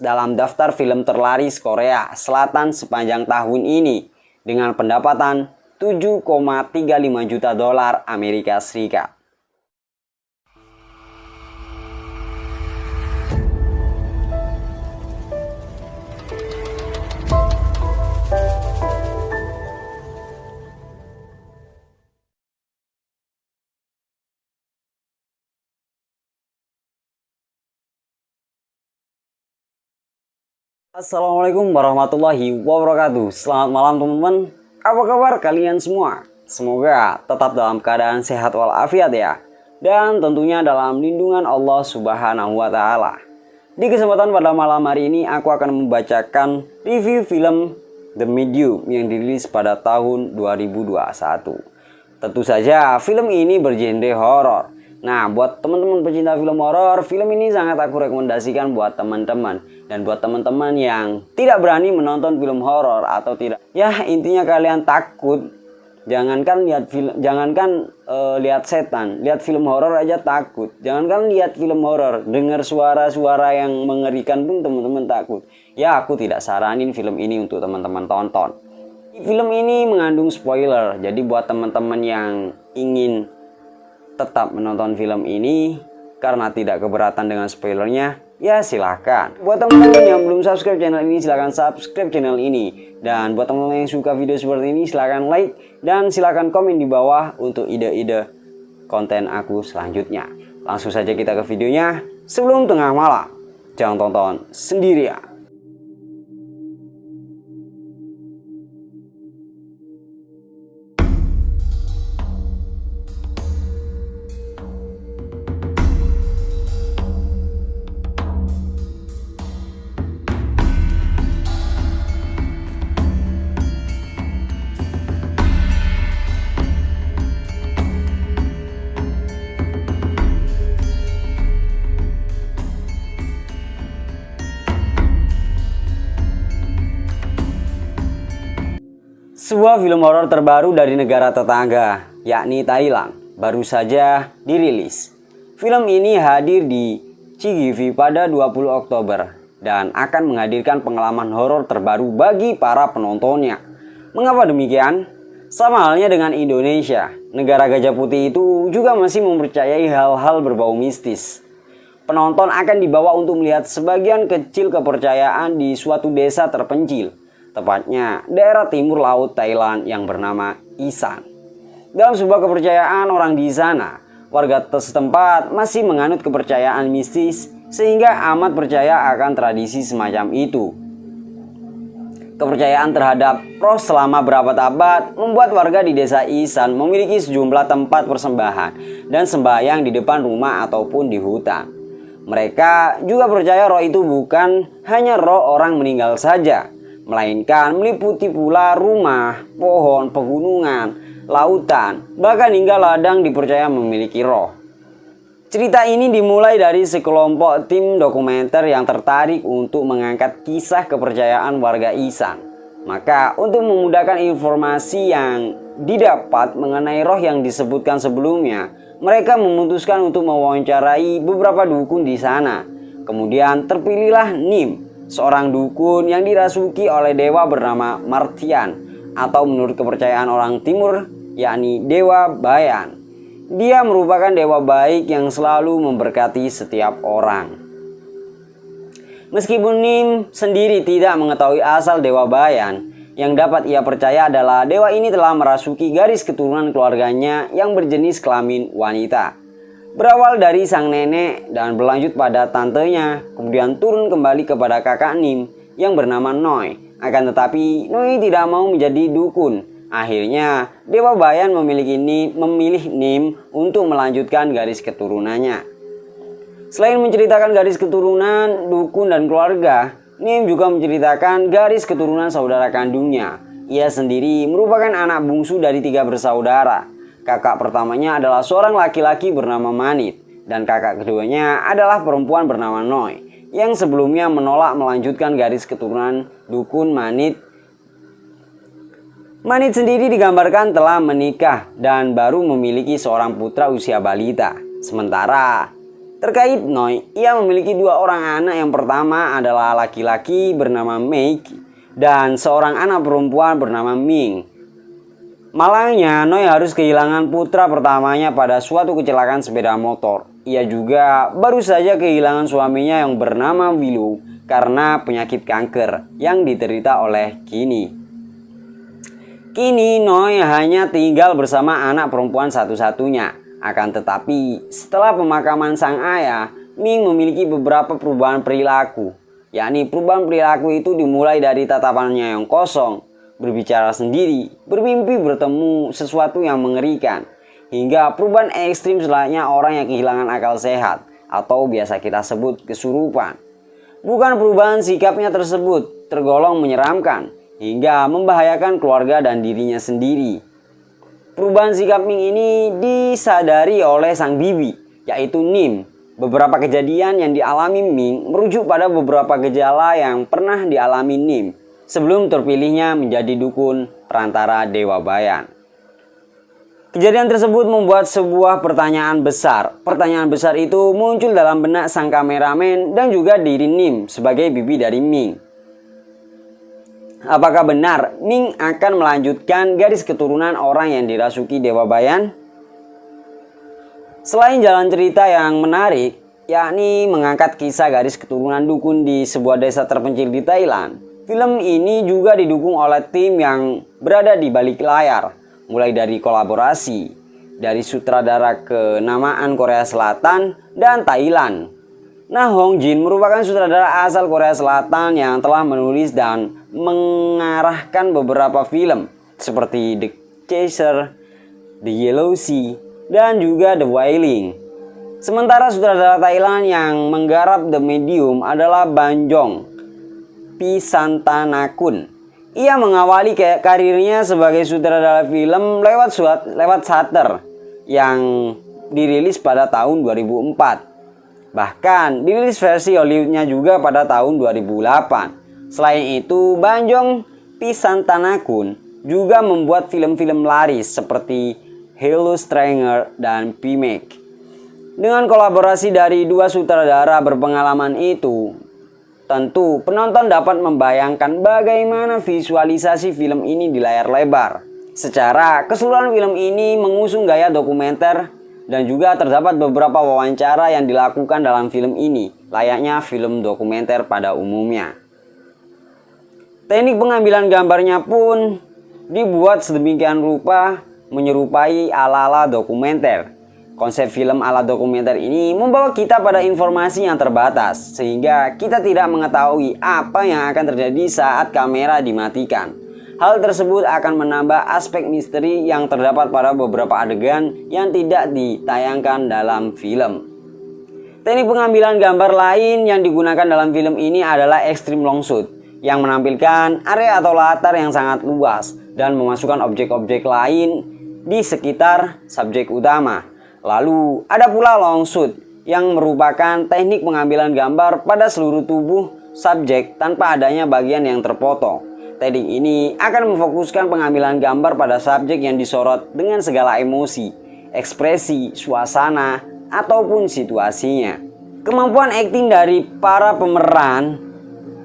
dalam daftar film terlaris Korea Selatan sepanjang tahun ini dengan pendapatan 7,35 juta dolar Amerika Serikat. Assalamualaikum warahmatullahi wabarakatuh. Selamat malam teman-teman. Apa kabar kalian semua? Semoga tetap dalam keadaan sehat walafiat ya. Dan tentunya dalam lindungan Allah Subhanahu wa Ta'ala. Di kesempatan pada malam hari ini aku akan membacakan review film The Medium yang dirilis pada tahun 2021. Tentu saja film ini bergenre horor. Nah, buat teman-teman pecinta film horor, film ini sangat aku rekomendasikan buat teman-teman. Dan buat teman-teman yang tidak berani menonton film horor atau tidak, ya intinya kalian takut, jangankan lihat setan, lihat film horor aja takut. Jangankan lihat film horor, dengar suara-suara yang mengerikan pun teman-teman takut. Ya, aku tidak saranin film ini untuk teman-teman tonton. Film ini mengandung spoiler, jadi buat teman-teman yang ingin tetap menonton film ini karena tidak keberatan dengan spoilernya, ya silahkan. Buat teman-teman yang belum subscribe channel ini, silahkan subscribe channel ini. Dan buat teman-teman yang suka video seperti ini, silahkan like dan silahkan komen di bawah untuk ide-ide konten aku selanjutnya. Langsung saja kita ke videonya. Sebelum tengah malam, jangan tonton sendirian. Sebuah film horor terbaru dari negara tetangga, yakni Thailand, baru saja dirilis. Film ini hadir di CGV pada 20 Oktober dan akan menghadirkan pengalaman horor terbaru bagi para penontonnya. Mengapa demikian? Sama halnya dengan Indonesia, negara gajah putih itu juga masih mempercayai hal-hal berbau mistis. Penonton akan dibawa untuk melihat sebagian kecil kepercayaan di suatu desa terpencil, tepatnya daerah timur laut Thailand yang bernama Isan. Dalam sebuah kepercayaan orang di sana, warga setempat masih menganut kepercayaan mistis sehingga amat percaya akan tradisi semacam itu. Kepercayaan terhadap roh selama berabad-abad membuat warga di desa Isan memiliki sejumlah tempat persembahan dan sembahyang di depan rumah ataupun di hutan. Mereka juga percaya roh itu bukan hanya roh orang meninggal saja, melainkan meliputi pula rumah, pohon, pegunungan, lautan, bahkan hingga ladang dipercaya memiliki roh. Cerita ini dimulai dari sekelompok tim dokumenter yang tertarik untuk mengangkat kisah kepercayaan warga Isan. Maka untuk memudahkan informasi yang didapat mengenai roh yang disebutkan sebelumnya, mereka memutuskan untuk mewawancarai beberapa dukun di sana. Kemudian terpilihlah Nim, seorang dukun yang dirasuki oleh dewa bernama Martian, atau menurut kepercayaan orang timur yakni Dewa Bayan. Dia merupakan dewa baik yang selalu memberkati setiap orang. Meskipun Nim sendiri tidak mengetahui asal Dewa Bayan, yang dapat ia percaya adalah dewa ini telah merasuki garis keturunan keluarganya yang berjenis kelamin wanita. Berawal dari sang nenek dan berlanjut pada tantenya, kemudian turun kembali kepada kakak Nim yang bernama Noi. Akan tetapi Noi tidak mau menjadi dukun. Akhirnya Dewa Bayan memilih Nim untuk melanjutkan garis keturunannya. Selain menceritakan garis keturunan dukun dan keluarga, Nim juga menceritakan garis keturunan saudara kandungnya. Ia sendiri merupakan anak bungsu dari 3 bersaudara. Kakak pertamanya adalah seorang laki-laki bernama Manit, dan kakak keduanya adalah perempuan bernama Noi, yang sebelumnya menolak melanjutkan garis keturunan dukun Manit. Manit sendiri digambarkan telah menikah dan baru memiliki seorang putra usia balita. Sementara Terkait Noi, ia memiliki dua orang anak. Yang pertama adalah laki-laki bernama Meg dan seorang anak perempuan bernama Ming. Malangnya, Noi harus kehilangan putra pertamanya pada suatu kecelakaan sepeda motor. Ia juga baru saja kehilangan suaminya yang bernama Willow karena penyakit kanker yang diderita oleh Kini. Kini Noi hanya tinggal bersama anak perempuan satu-satunya. Akan tetapi setelah pemakaman sang ayah, Ming memiliki beberapa perubahan perilaku. Yakni perubahan perilaku itu dimulai dari tatapannya yang kosong, berbicara sendiri, bermimpi bertemu sesuatu yang mengerikan, hingga perubahan ekstrim selayaknya orang yang kehilangan akal sehat atau biasa kita sebut kesurupan. Bukan perubahan sikapnya tersebut tergolong menyeramkan hingga membahayakan keluarga dan dirinya sendiri. Perubahan sikap Ming ini disadari oleh sang bibi, yaitu Nim. Beberapa kejadian yang dialami Ming merujuk pada beberapa gejala yang pernah dialami Nim sebelum terpilihnya menjadi dukun perantara Dewa Bayan. Kejadian tersebut membuat sebuah pertanyaan besar. Pertanyaan besar itu muncul dalam benak sang kameramen dan juga diri Nim sebagai bibi dari Ming. Apakah benar Ming akan melanjutkan garis keturunan orang yang dirasuki Dewa Bayan? Selain jalan cerita yang menarik, yakni mengangkat kisah garis keturunan dukun di sebuah desa terpencil di Thailand, film ini juga didukung oleh tim yang berada di balik layar, mulai dari kolaborasi dari sutradara kenamaan Korea Selatan dan Thailand. Nah Hong Jin merupakan sutradara asal Korea Selatan yang telah menulis dan mengarahkan beberapa film seperti The Chaser, The Yellow Sea, dan juga The Wailing. Sementara sutradara Thailand yang menggarap The Medium adalah Banjong Pisantanakun. Ia mengawali karirnya sebagai sutradara film lewat Shutter yang dirilis pada tahun 2004. Bahkan dirilis versi Hollywoodnya juga pada tahun 2008. Selain itu, Banjong Pisantanakun juga membuat film-film laris seperti Hello Stranger dan P-Make. Dengan kolaborasi dari dua sutradara berpengalaman itu, tentu penonton dapat membayangkan bagaimana visualisasi film ini di layar lebar. Secara keseluruhan film ini mengusung gaya dokumenter dan juga terdapat beberapa wawancara yang dilakukan dalam film ini, layaknya film dokumenter pada umumnya. Teknik pengambilan gambarnya pun dibuat sedemikian rupa menyerupai ala-ala dokumenter. Konsep film ala dokumenter ini membawa kita pada informasi yang terbatas, sehingga kita tidak mengetahui apa yang akan terjadi saat kamera dimatikan. Hal tersebut akan menambah aspek misteri yang terdapat pada beberapa adegan yang tidak ditayangkan dalam film. Teknik pengambilan gambar lain yang digunakan dalam film ini adalah extreme long shoot, yang menampilkan area atau latar yang sangat luas dan memasukkan objek-objek lain di sekitar subjek utama. Lalu ada pula long shoot yang merupakan teknik pengambilan gambar pada seluruh tubuh subjek tanpa adanya bagian yang terpotong. Teknik ini akan memfokuskan pengambilan gambar pada subjek yang disorot dengan segala emosi, ekspresi, suasana, ataupun situasinya. Kemampuan akting dari para pemeran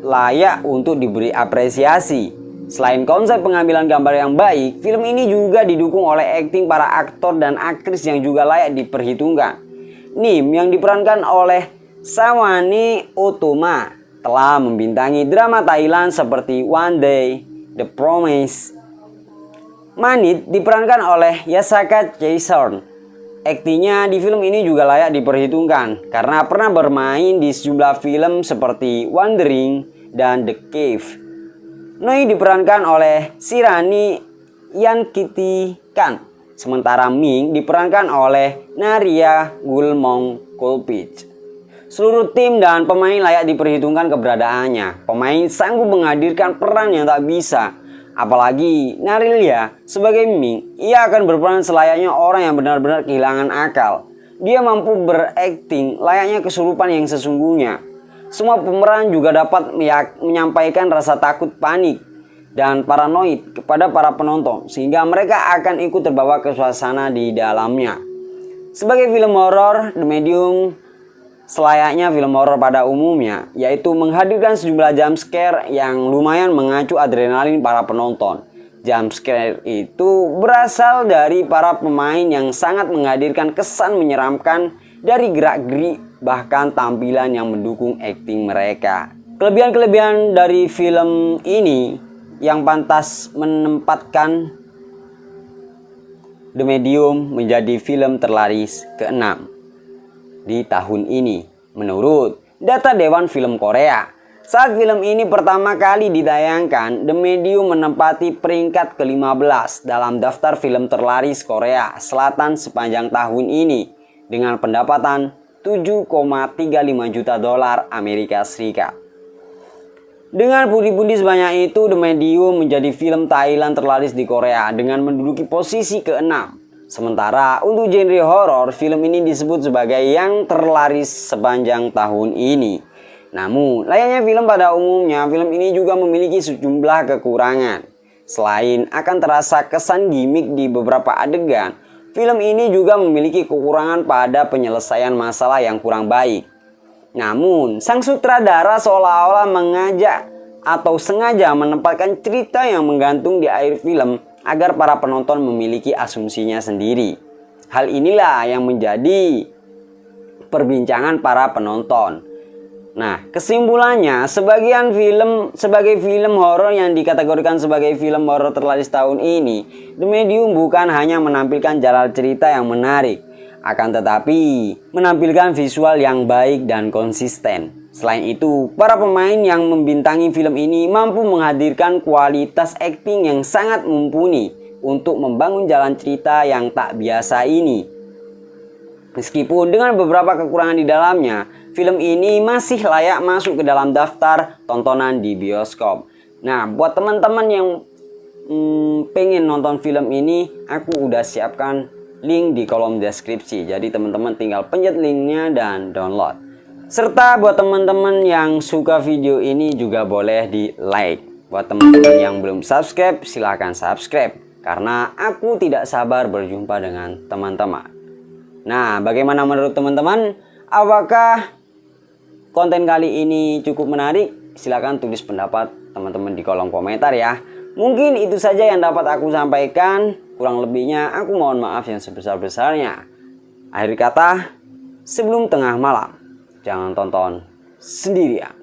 layak untuk diberi apresiasi. Selain konsep pengambilan gambar yang baik, film ini juga didukung oleh akting para aktor dan aktris yang juga layak diperhitungkan. Nim yang diperankan oleh Sawane Otoma telah membintangi drama Thailand seperti One Day, The Promise. Manit diperankan oleh Yasaka Chaeson. Aktingnya di film ini juga layak diperhitungkan karena pernah bermain di sejumlah film seperti Wandering dan The Cave. Noi diperankan oleh Shirani Yankitikan, sementara Ming diperankan oleh Naria Gulmong Kulpich. Seluruh tim dan pemain layak diperhitungkan keberadaannya. Pemain sanggup menghadirkan peran yang tak bisa. Apalagi Narilia sebagai Ming, ia akan berperan selayaknya orang yang benar-benar kehilangan akal. Dia mampu berakting layaknya kesurupan yang sesungguhnya. Semua pemeran juga dapat menyampaikan rasa takut, panik, dan paranoid kepada para penonton, sehingga mereka akan ikut terbawa ke suasana di dalamnya. Sebagai film horor, The Medium selayaknya film horor pada umumnya, yaitu menghadirkan sejumlah jump scare yang lumayan mengacu adrenalin para penonton. Jump scare itu berasal dari para pemain yang sangat menghadirkan kesan menyeramkan dari gerak-gerik bahkan tampilan yang mendukung akting mereka. Kelebihan-kelebihan dari film ini yang pantas menempatkan The Medium menjadi film terlaris ke-6 di tahun ini menurut data Dewan Film Korea. Saat film ini pertama kali ditayangkan, The Medium menempati peringkat ke-15 dalam daftar film terlaris Korea Selatan sepanjang tahun ini dengan pendapatan 7,35 juta dolar Amerika Serikat. Dengan pundi-pundi sebanyak itu, The Medium menjadi film Thailand terlaris di Korea dengan menduduki posisi ke-6. Sementara untuk genre horor, film ini disebut sebagai yang terlaris sepanjang tahun ini. Namun, layaknya film pada umumnya, film ini juga memiliki sejumlah kekurangan. Selain akan terasa kesan gimmick di beberapa adegan, film ini juga memiliki kekurangan pada penyelesaian masalah yang kurang baik. Namun, sang sutradara seolah-olah mengajak atau sengaja menempatkan cerita yang menggantung di akhir film agar para penonton memiliki asumsinya sendiri. Hal inilah yang menjadi perbincangan para penonton. Nah, kesimpulannya, sebagai film horor yang dikategorikan sebagai film horor terlaris tahun ini, The Medium bukan hanya menampilkan jalan cerita yang menarik, akan tetapi menampilkan visual yang baik dan konsisten. Selain itu, para pemain yang membintangi film ini mampu menghadirkan kualitas akting yang sangat mumpuni untuk membangun jalan cerita yang tak biasa ini. Meskipun dengan beberapa kekurangan di dalamnya, film ini masih layak masuk ke dalam daftar tontonan di bioskop. Nah, buat teman-teman yang pengen nonton film ini, aku udah siapkan link di kolom deskripsi. Jadi teman-teman tinggal pencet linknya dan download. Serta buat teman-teman yang suka video ini juga boleh di like. Buat teman-teman yang belum subscribe, silahkan subscribe. Karena aku tidak sabar berjumpa dengan teman-teman. Nah, bagaimana menurut teman-teman? Apakah konten kali ini cukup menarik? Silahkan tulis pendapat teman-teman di kolom komentar ya. Mungkin itu saja yang dapat aku sampaikan. Kurang lebihnya aku mohon maaf yang sebesar-besarnya. Akhir kata, sebelum tengah malam, jangan tonton sendirian.